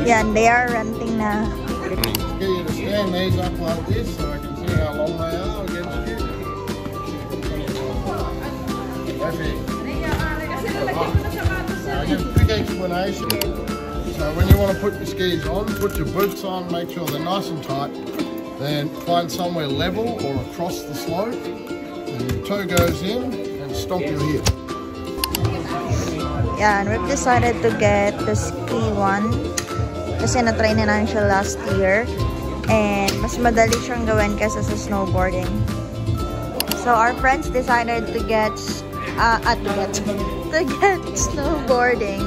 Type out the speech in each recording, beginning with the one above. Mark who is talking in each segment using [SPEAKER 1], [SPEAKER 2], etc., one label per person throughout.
[SPEAKER 1] Yan, they are renting na.
[SPEAKER 2] Get you to stand these up like this so I can see how long they are against you. Perfect. Now, I give a quick explanation. So when you want to put your skis on, put your boots on, make sure they're nice and tight. Then find somewhere level or across the slope. And your toe goes in and stop your heel.
[SPEAKER 1] Yan, we've decided to get the ski one. Kasi na-try na namin siya last year. And mas madali siyang gawin kaysa sa snowboarding. So our friends decided to get snowboarding.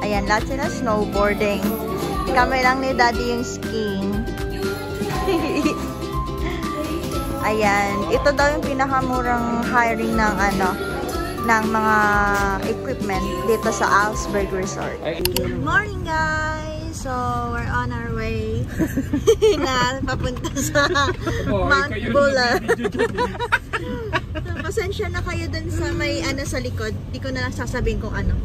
[SPEAKER 1] Ayan, lahat sila snowboarding. Kami lang ni Daddy yung skiing. Ayan, ito daw yung pinakamurang hiring ng ng mga equipment dito sa Augsburg Resort. Good morning, guys! So, we're on our way na papunta sa Mount Buller. Pasensya na kayo dun sa may sa likod. Di ko na lang sasabihin kung ano.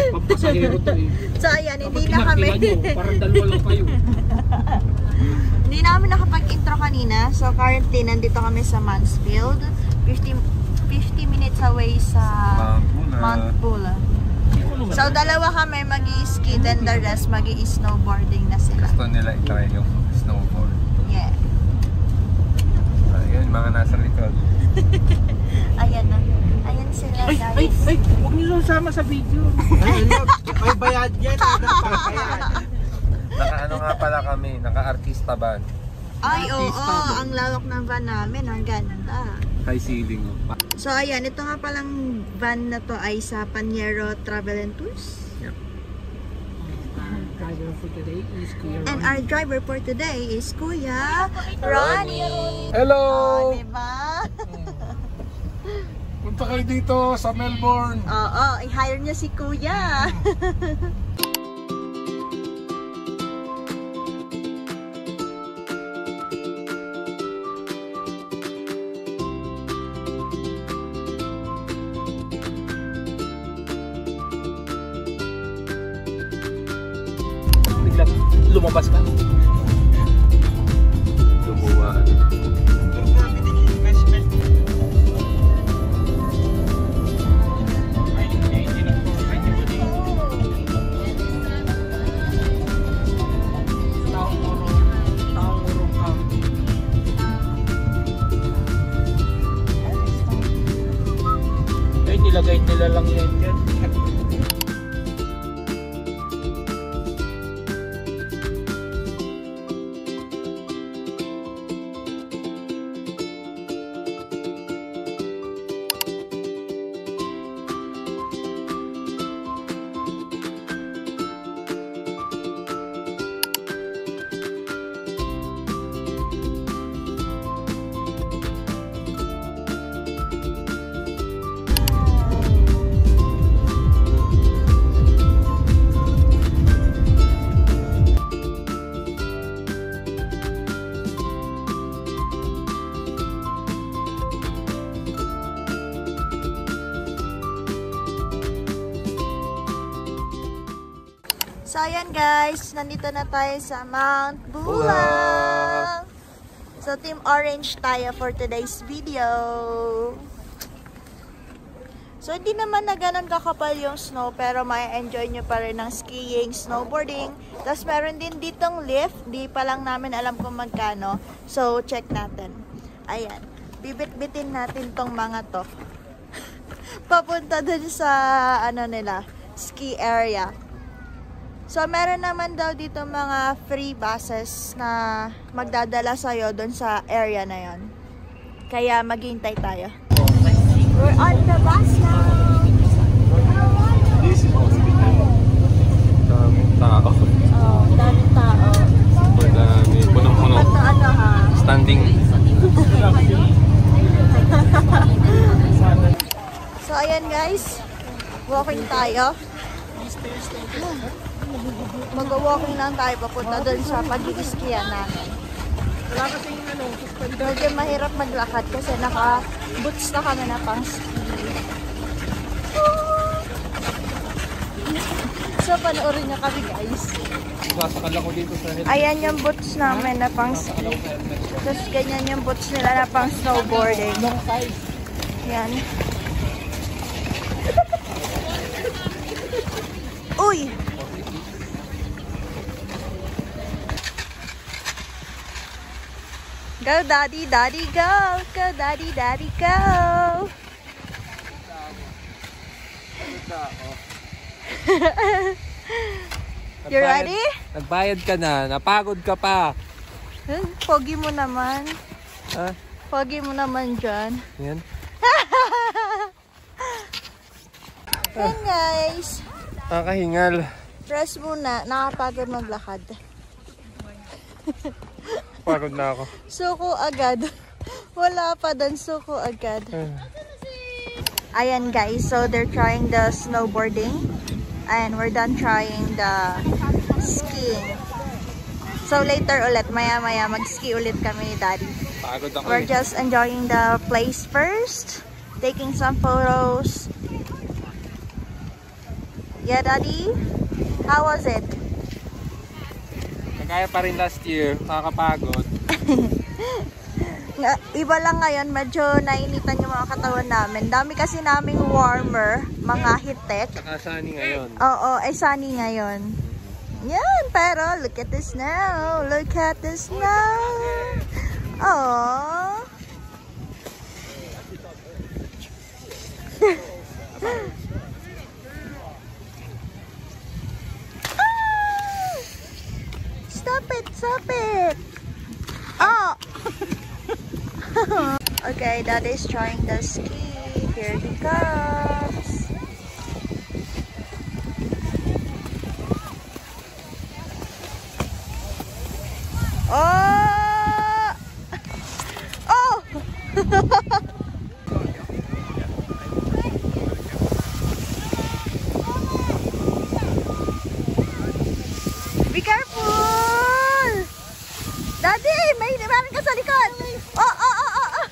[SPEAKER 3] Pampasahero to eh.
[SPEAKER 1] So, ayan, hindi na kami.
[SPEAKER 3] Parang dalawa lang kayo.
[SPEAKER 1] Hindi na kami nakapag-intro kanina. So, currently, nandito kami sa Mansfield. 50 minutes away sa Mount Buller. So, dalawa kami mag-i-ski, then the rest mag-i-snowboarding na sila.
[SPEAKER 4] Gusto nila i-try yung snowboard.
[SPEAKER 1] Yeah.
[SPEAKER 4] Ayun, mga nasa likod.
[SPEAKER 1] Ayan na. Ayan sila, guys.
[SPEAKER 3] Ay, huwag niyo sama sa video. May bayad yan.
[SPEAKER 4] Naka-ano nga pala kami, naka-artista van.
[SPEAKER 1] Ay, oo. Ang lawak ng van namin. Ang ganda.
[SPEAKER 4] High ceiling.
[SPEAKER 1] So, ayan. Ito nga palang van na to ay sa Paniero Travel and Tours.
[SPEAKER 4] Yep.
[SPEAKER 3] Driver for today is Kuya Ronnie.
[SPEAKER 1] And our driver for today is Kuya Ronnie.
[SPEAKER 2] Hello!
[SPEAKER 1] Oh, diba?
[SPEAKER 2] Punta kayo dito sa Melbourne.
[SPEAKER 1] Oo, i-hire niya si Kuya.
[SPEAKER 3] Biglang lumabas ka.
[SPEAKER 4] Lumuwaan.
[SPEAKER 3] Nilagay nila lang yan dyan.
[SPEAKER 1] So, ayan guys, nandito na tayo sa Mount Buller. So, Team Orange tayo for today's video. So, hindi naman na ganun kakapal yung snow, pero may enjoy nyo pa rin ng skiing, snowboarding. Tapos, meron din ditong lift. Di pa lang namin alam kung magkano. So, check natin. Ayan. Bibit-bitin natin tong mga to. Papunta dun sa, ski area. So, meron naman daw dito mga free buses na magdadala sa'yo doon sa area na yon. Kaya maghintay tayo. We're on the bus now!
[SPEAKER 4] Daming tao.
[SPEAKER 1] Oh, daming tao.
[SPEAKER 4] Madami. Punong-puno.
[SPEAKER 1] Ano ha?
[SPEAKER 4] Standing.
[SPEAKER 1] So, ayan guys. Walking tayo. Mag-walking lang tayo papunta doon sa pag-i-skian namin.
[SPEAKER 3] Wala kasing
[SPEAKER 1] Medyo mahirap maglakad kasi naka-boots na kami na pang ski. So panoorin niya kami, guys.
[SPEAKER 4] Sasakal ako dito sa helmet.
[SPEAKER 1] Ayan yung boots namin na pang ski. Tapos ganyan yung boots nila na pang snowboarding. Yan. Uy! Go, daddy, daddy, go! Go, daddy, daddy, go! You ready?
[SPEAKER 4] Nagbayad ka na. Napagod ka pa.
[SPEAKER 1] Pogi mo naman.
[SPEAKER 4] Ha?
[SPEAKER 1] Pogi mo naman dyan.
[SPEAKER 4] Yan.
[SPEAKER 1] Yan, guys.
[SPEAKER 4] Nakahingal.
[SPEAKER 1] Rest muna. Nakapagod maglakad.
[SPEAKER 4] Pagod na ako.
[SPEAKER 1] Suko agad. Wala pa doon. Suko agad. Ayan, guys. So, they're trying the snowboarding. And we're done trying the skiing. So, later ulit. Maya-maya mag-ski ulit kami ni Daddy.
[SPEAKER 4] Pagod ako.
[SPEAKER 1] We're just enjoying the place first. Taking some photos. Yeah, Daddy? How was it?
[SPEAKER 4] Kaya pa rin last year. Nakakapagod.
[SPEAKER 1] Iba lang ngayon, medyo nainitan yung mga katawan namin. Dami kasi naming warmer, mga hitek.
[SPEAKER 4] Saka sunny ngayon.
[SPEAKER 1] Oo, ay sunny ngayon. Yan, pero look at the snow. Look at the snow. Aww. Stop it, stop it. Oh. Okay, Dad is trying the ski. Here he comes. Oh! Oh! Be careful! Daddy, may meron ka sa likod. Oh, oh, oh, oh, oh.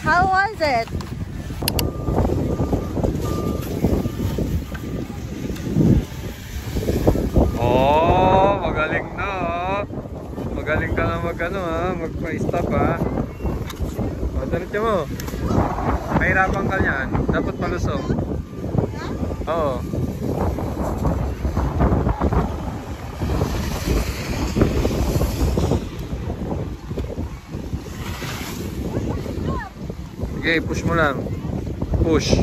[SPEAKER 1] How was it?
[SPEAKER 4] Oh, magaling na. Magaling ka na magpa-stop ha. O, diretso mo. Mahirapan ka niyan. Dapat palusong. Oo. Sige, push mo lang. Push.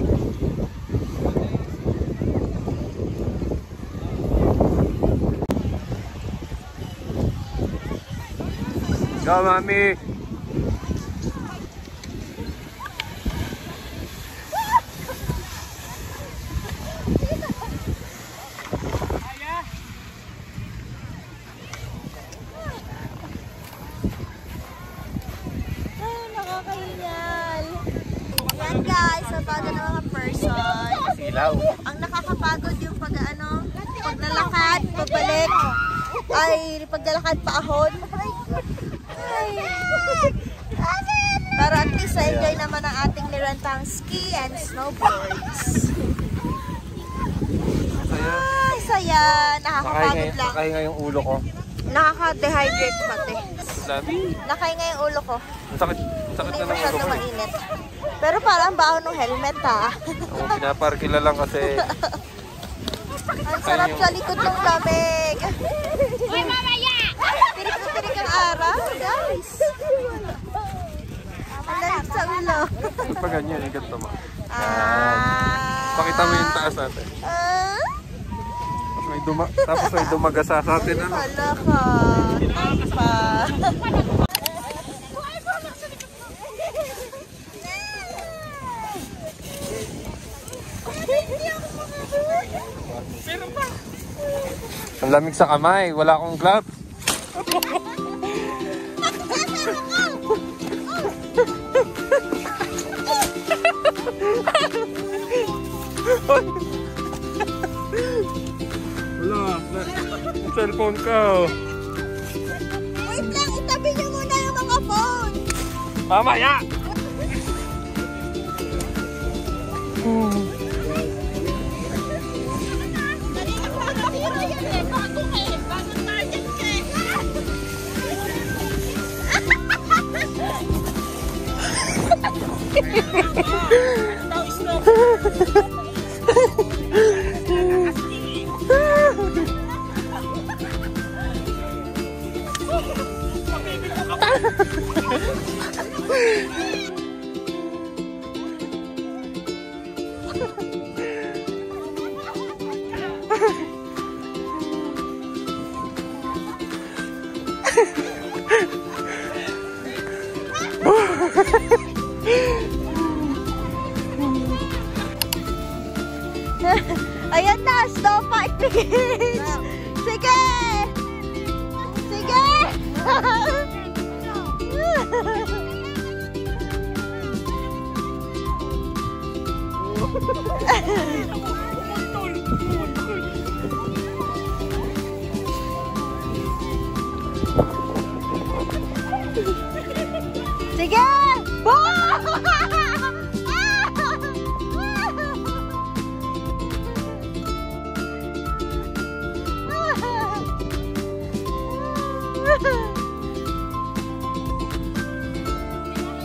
[SPEAKER 4] Go, mami.
[SPEAKER 1] Nakakahingal. Yan, guys, sa baga ng mga person.
[SPEAKER 4] Silaw.
[SPEAKER 1] Ang nakakapagod yung paglalakad, pabalik, ay paglalakad paahon. Pero at least enjoy naman ang ating nirentang ski and snowboards. Ay, saya. Nakakapagod lang.
[SPEAKER 4] Nakahinga yung ulo ko.
[SPEAKER 1] Nakaka-dehydrate pati.
[SPEAKER 4] Sabi,
[SPEAKER 1] Nakahinga yung ulo ko.
[SPEAKER 4] ang sakit na
[SPEAKER 1] Hindi
[SPEAKER 4] ng ulo
[SPEAKER 1] masyado
[SPEAKER 4] ko.
[SPEAKER 1] mainit. Pero parang baho ng helmet, ha.
[SPEAKER 4] Ako, pinaparkila lang kasi.
[SPEAKER 1] Ang sarap sa likod ng lamig. Uy, mamaya! Tirik-tirik ang araw, guys. Ang lamig sa ulo.
[SPEAKER 4] Pag ganyan, ganito mo.
[SPEAKER 1] Ah.
[SPEAKER 4] Pakita mo yung taas natin. Tapos may dumagasa sa atin. Ano?
[SPEAKER 1] Hala ka. Ay pa.
[SPEAKER 4] Ang lamig sa kamay. Wala akong gloves. Wala. Yung cellphone ka.
[SPEAKER 1] Wait lang, itabi niyo muna yung mga phone.
[SPEAKER 4] Mamaya!
[SPEAKER 1] Ayan na, Snow Park begins! Sige! Sige! Sige!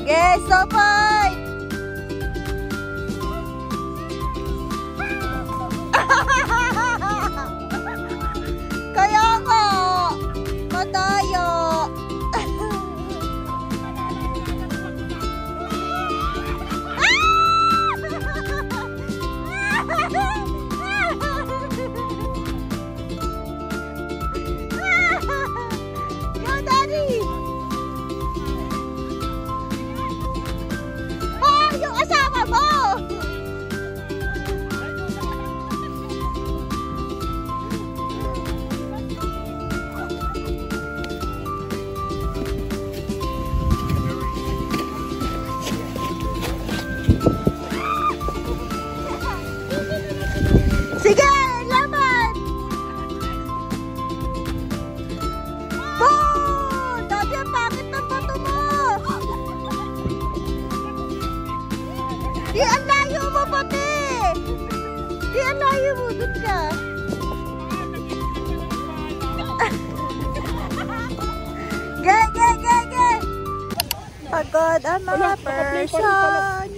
[SPEAKER 1] Yes, so fine! Kaya nga! Matayo! Go, Daddy! Oh, yung asawa mo! Sige, laban! Boom! Dati ang pangit ng bato mo! Di ang layo mo pati! Di ang layo mo, doon ka! Ge, ge, ge, ge! Pagod ang mga person!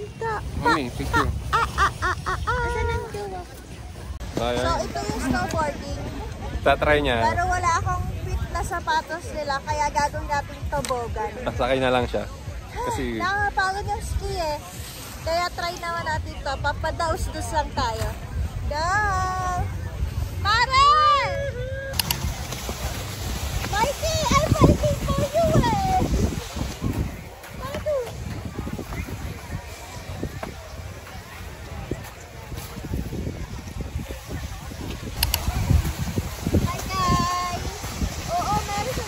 [SPEAKER 4] Mami, picture.
[SPEAKER 1] Asan ang jowa? So, ito yung snowboarding.
[SPEAKER 4] Tatry niya.
[SPEAKER 1] Pero wala akong fit na sapatos nila, kaya gagawin natin tobogan.
[SPEAKER 4] Sakay na lang siya. Kasi
[SPEAKER 1] Nakapagod yung ski eh. Kaya try naman natin to. Papadaus-dus lang tayo. Go! Mare! Mikey! I'm waiting for you eh! Madu! Hi guys! Oo, meron siya.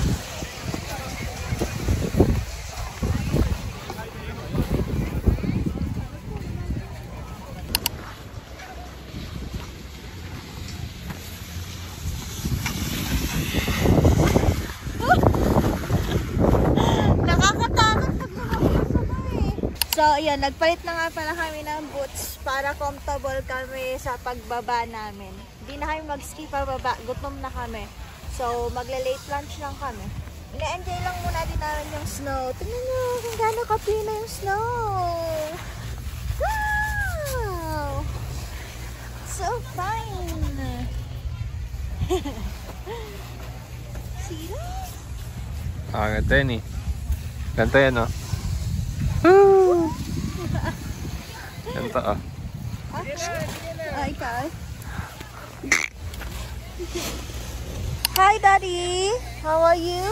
[SPEAKER 1] Nakakatakot pag nakakasama eh. So, ayan, nagpalit na nga pala kami ng boots para comfortable kami sa pagbaba namin. Hindi na kami mag-ski pababa, gutom na kami. So, magle-late lunch lang kami. Ina-enjoy lang muna din namin yung snow. Tingnan nyo kung gaano kapina yung snow. Wow! So fine! See that?
[SPEAKER 4] ganda yan eh. Ganda yan oh. Woo! Ganda oh.
[SPEAKER 1] Hi, Kai. Hi, Daddy. How are you?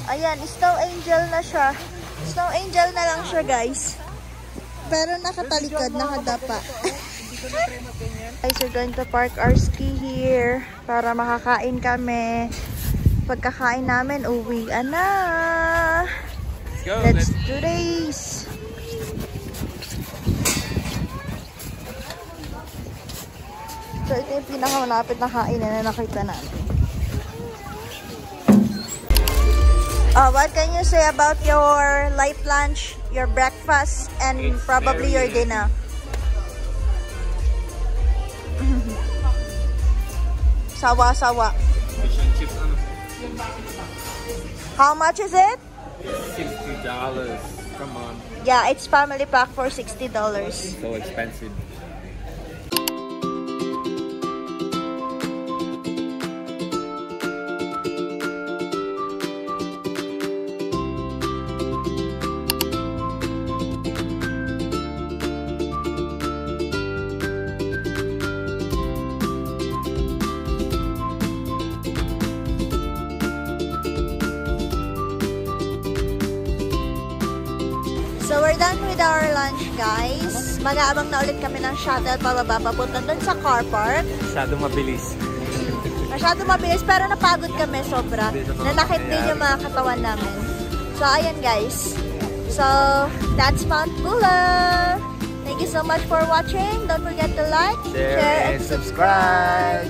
[SPEAKER 1] Ayan, snow angel na siya. Snow angel na lang siya, guys. Pero nakatalikod, nakadapa. Guys, we're going to park our ski here para makakain kami. Pagkakain namin, uwian na. Let's do this. So, ito yung pinakamalapit na kainan na nakita natin. What can you say about your light lunch, your breakfast, and
[SPEAKER 4] It's
[SPEAKER 1] probably your
[SPEAKER 4] very
[SPEAKER 1] dinner? Sawa-sawa.
[SPEAKER 4] Fish and chips, ano?
[SPEAKER 1] How much is it?
[SPEAKER 4] $60. Come on.
[SPEAKER 1] Yeah, it's family pack for $60.
[SPEAKER 4] So expensive.
[SPEAKER 1] So we're done with our lunch, guys. Mag-aabang na ulit kami ng shuttle pababa papunta dun sa car park.
[SPEAKER 4] Masyadong mabilis.
[SPEAKER 1] Masyado mabilis pero napagod kami sobra. Nanakit din yung mga katawan namin. So ayan guys. So that's Mount Bula. Thank you so much for watching. Don't forget to like, share, and subscribe.